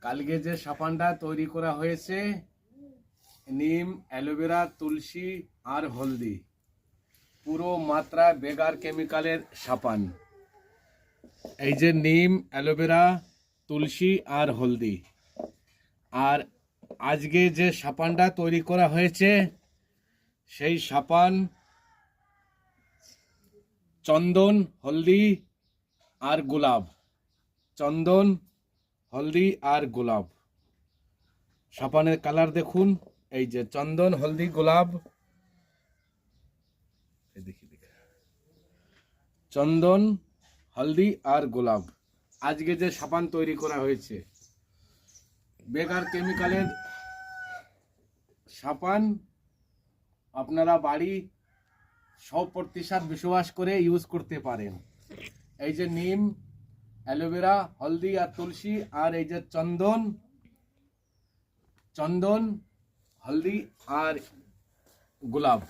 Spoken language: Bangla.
কালকে যে সাবানটা তৈরি করা হয়েছে নিম, অ্যালোভেরা, তুলসী আর হলদি, পুরো মাত্রা বেগার কেমিক্যালের সাবান। এই যে নিম, অ্যালোভেরা, তুলসী আর হলদি। আর আজকে যে সাবানটা তৈরি করা হয়েছে সেই সাবান চন্দন, হলদি আর গোলাপ। চন্দন, হলদি আর গোলাপ। সাবানের কালার দেখুন, এই যে চন্দন, হলদি, গোলাপ। চন্দন, হলদি আর গোলাপ। আজকে যে সাবান তৈরি করা হয়েছে বেগার কেমিক্যালের সাবান, আপনারা বাড়ি 100% বিশ্বাস করে ইউজ করতে পারেন। এই যে নিম, অ্যালোভেরা, হলদি আর তুলসী, আর এই যে চন্দন, হলদি আর গোলাপ।